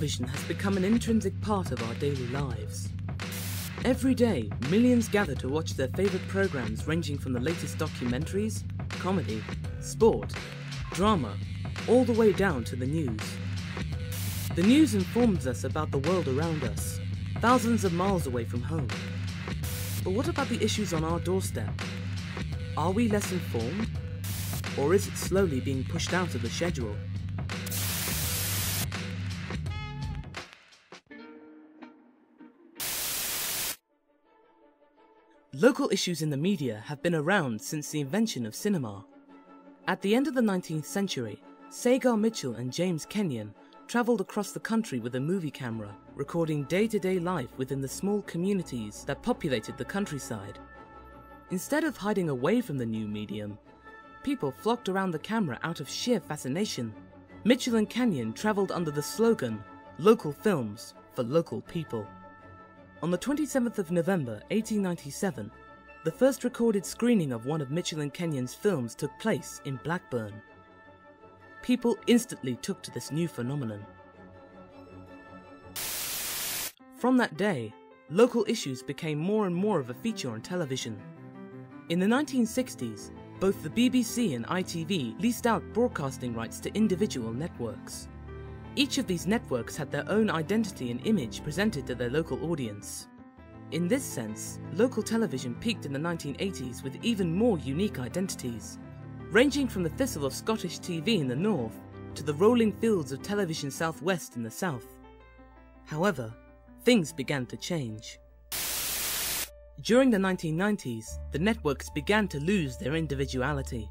Television has become an intrinsic part of our daily lives. Every day, millions gather to watch their favourite programmes ranging from the latest documentaries, comedy, sport, drama, all the way down to the news. The news informs us about the world around us, thousands of miles away from home. But what about the issues on our doorstep? Are we less informed? Or is it slowly being pushed out of the schedule? Local issues in the media have been around since the invention of cinema. At the end of the 19th century, Sagar Mitchell and James Kenyon travelled across the country with a movie camera, recording day-to-day life within the small communities that populated the countryside. Instead of hiding away from the new medium, people flocked around the camera out of sheer fascination. Mitchell and Kenyon travelled under the slogan, "Local films for local people." On the 27th of November 1897, the first recorded screening of one of Mitchell and Kenyon's films took place in Blackburn. People instantly took to this new phenomenon. From that day, local issues became more and more of a feature on television. In the 1960s, both the BBC and ITV leased out broadcasting rights to individual networks. Each of these networks had their own identity and image presented to their local audience. In this sense, local television peaked in the 1980s with even more unique identities, ranging from the thistle of Scottish TV in the north to the rolling fields of Television Southwest in the south. However, things began to change. During the 1990s, the networks began to lose their individuality.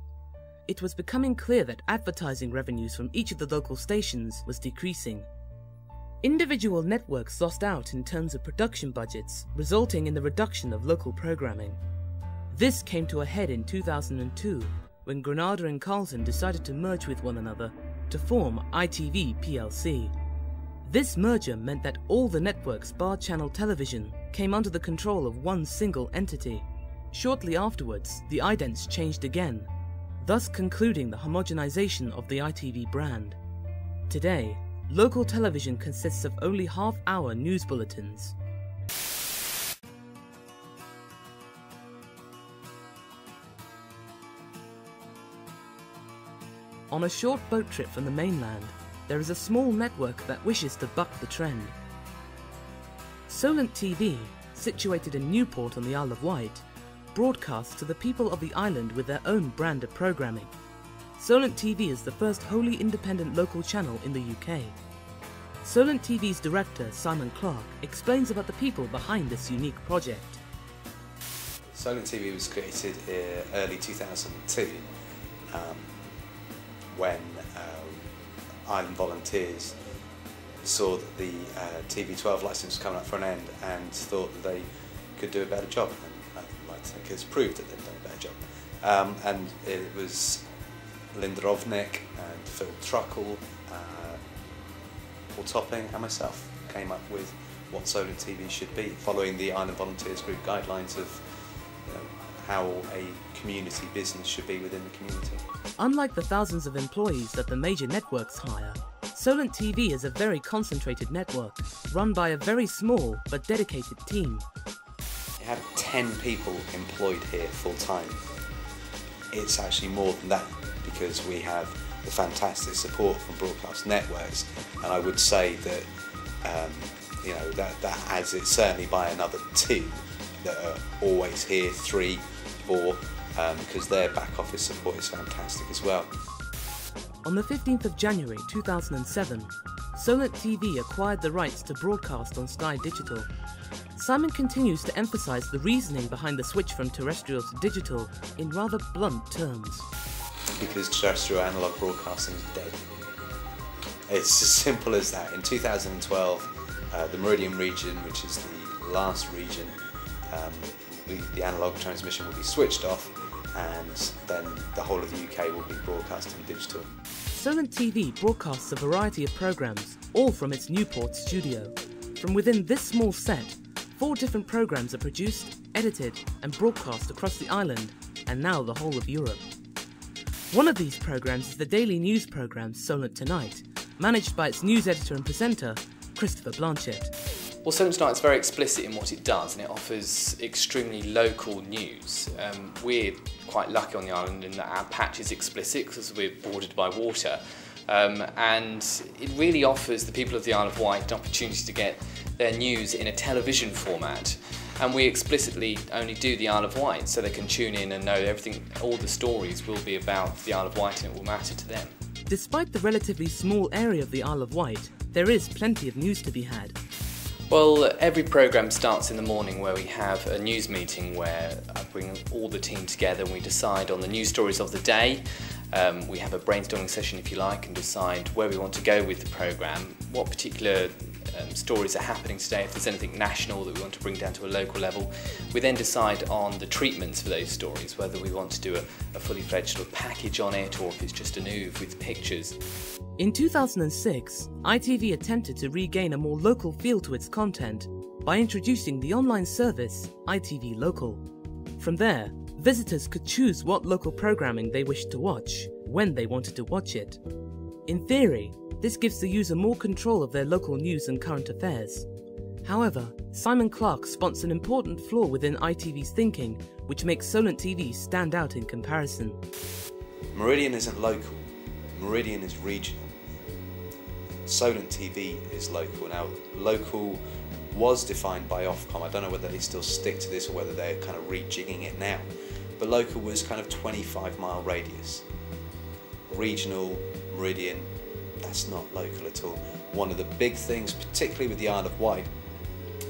It was becoming clear that advertising revenues from each of the local stations was decreasing. Individual networks lost out in terms of production budgets, resulting in the reduction of local programming. This came to a head in 2002, when Granada and Carlton decided to merge with one another to form ITV plc. This merger meant that all the networks bar channel television came under the control of one single entity. Shortly afterwards, the idents changed again, thus concluding the homogenization of the ITV brand. Today, local television consists of only half-hour news bulletins. On a short boat trip from the mainland, there is a small network that wishes to buck the trend. Solent TV, situated in Newport on the Isle of Wight, broadcasts to the people of the island with their own brand of programming. Solent TV is the first wholly independent local channel in the UK. Solent TV's director, Simon Clark, explains about the people behind this unique project. Solent TV was created early 2002 when Island volunteers saw that the TV12 licence was coming up for an end and thought that they could do a better job. I think it's proved that they've done a better job. And it was Linda Rovnick and Phil Truckle, Paul Topping and myself came up with what Solent TV should be, following the Island Volunteers Group guidelines of how a community business should be within the community. Unlike the thousands of employees that the major networks hire, Solent TV is a very concentrated network, run by a very small but dedicated team. We have 10 people employed here full-time. It's actually more than that because we have the fantastic support from broadcast networks, and I would say that that adds it certainly by another 2 that are always here, 3, 4, because their back office support is fantastic as well. On the 15th of January 2007, Solent TV acquired the rights to broadcast on Sky Digital. Simon continues to emphasise the reasoning behind the switch from terrestrial to digital in rather blunt terms. Because terrestrial analogue broadcasting is dead. It's as simple as that. In 2012, the Meridian region, which is the last region, the analogue transmission will be switched off, and then the whole of the UK will be broadcasting digital. Solent TV broadcasts a variety of programmes, all from its Newport studio. From within this small set, 4 different programmes are produced, edited and broadcast across the island, and now the whole of Europe. One of these programmes is the daily news programme Solent Tonight, managed by its news editor and presenter, Christopher Blanchett. Well, Solent Tonight is very explicit in what it does, and it offers extremely local news. We're quite lucky on the island in that our patch is explicit because we're bordered by water, and it really offers the people of the Isle of Wight an opportunity to get their news in a television format. And we explicitly only do the Isle of Wight, so they can tune in and know everything, all the stories will be about the Isle of Wight and it will matter to them. Despite the relatively small area of the Isle of Wight, there is plenty of news to be had. Well, every programme starts in the morning where we have a news meeting where I bring all the team together and we decide on the news stories of the day. We have a brainstorming session, if you like, and decide where we want to go with the programme, what particular stories are happening today, if there's anything national that we want to bring down to a local level. We then decide on the treatments for those stories, whether we want to do a fully fledged sort of package on it or if it's just an oeuvre with pictures. In 2006, ITV attempted to regain a more local feel to its content by introducing the online service ITV Local. From there, visitors could choose what local programming they wished to watch, when they wanted to watch it. In theory, this gives the user more control of their local news and current affairs. However, Simon Clark spots an important flaw within ITV's thinking, which makes Solent TV stand out in comparison. Meridian isn't local, Meridian is regional. Solent TV is local. Now, local was defined by Ofcom. I don't know whether they still stick to this or whether they're kind of rejigging it now. But local was kind of 25-mile radius. Regional, Meridian, that's not local at all. One of the big things, particularly with the Isle of Wight,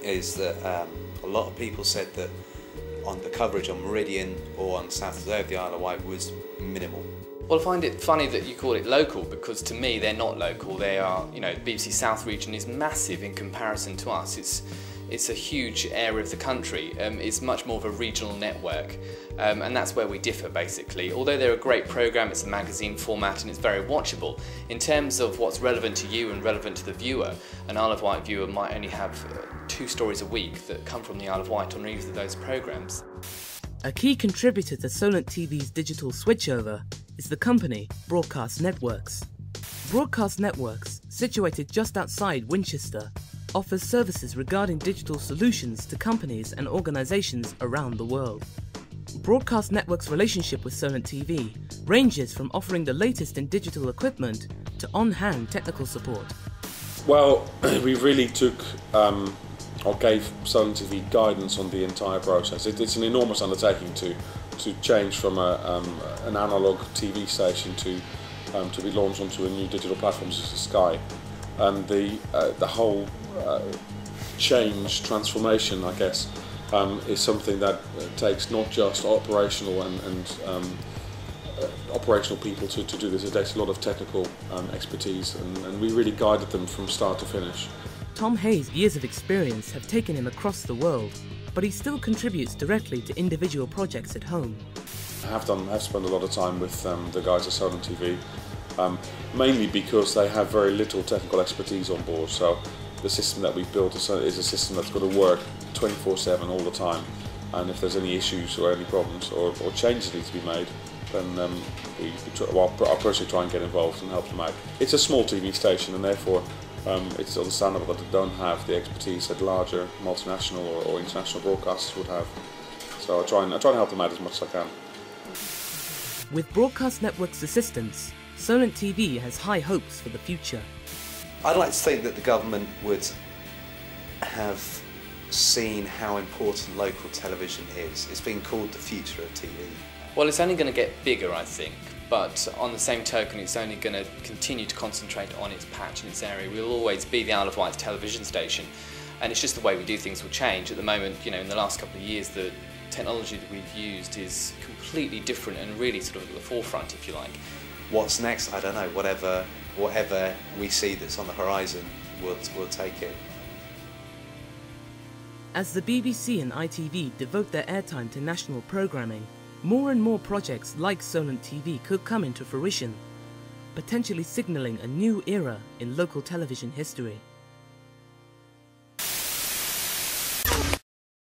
is that a lot of people said that on the coverage on Meridian or on South of the Isle of Wight was minimal. Well, I find it funny that you call it local because to me they're not local. They are, you know, the BBC South region is massive in comparison to us. It's a huge area of the country. It's much more of a regional network, and that's where we differ basically. Although they're a great programme, it's a magazine format and it's very watchable. In terms of what's relevant to you and relevant to the viewer, an Isle of Wight viewer might only have 2 stories a week that come from the Isle of Wight on either of those programmes. A key contributor to Solent TV's digital switchover is the company Broadcast Networks. Broadcast Networks, situated just outside Winchester, offers services regarding digital solutions to companies and organisations around the world. Broadcast Networks' relationship with Solent TV ranges from offering the latest in digital equipment to on-hand technical support. Well, we really took or gave Solent TV guidance on the entire process. It's an enormous undertaking to change from an analogue TV station to be launched onto a new digital platform such as Sky, and the whole transformation, I guess, is something that takes not just operational and operational people to do this. It takes a lot of technical expertise, and we really guided them from start to finish. Tom Hayes' years of experience have taken him across the world, but he still contributes directly to individual projects at home. I have spent a lot of time with the guys at Solent TV, mainly because they have very little technical expertise on board. So the system that we've built is a system that's got to work 24/7 all the time. And if there's any issues or any problems or changes need to be made, then I'll personally try and get involved and help them out. It's a small TV station, and therefore it's understandable that they don't have the expertise that larger multinational or international broadcasters would have. So I try and help them out as much as I can. With Broadcast Network's assistance, Solent TV has high hopes for the future. I'd like to think that the government would have seen how important local television is. It's been called the future of TV. Well, it's only going to get bigger, I think, but on the same token, it's only going to continue to concentrate on its patch and its area. We'll always be the Isle of Wight's television station, and it's just the way we do things will change. At the moment, you know, in the last couple of years, the technology that we've used is completely different and really sort of at the forefront, if you like. What's next? I don't know. Whatever we see that's on the horizon, we'll take it. As the BBC and ITV devote their airtime to national programming, more and more projects like Solent TV could come into fruition, potentially signalling a new era in local television history.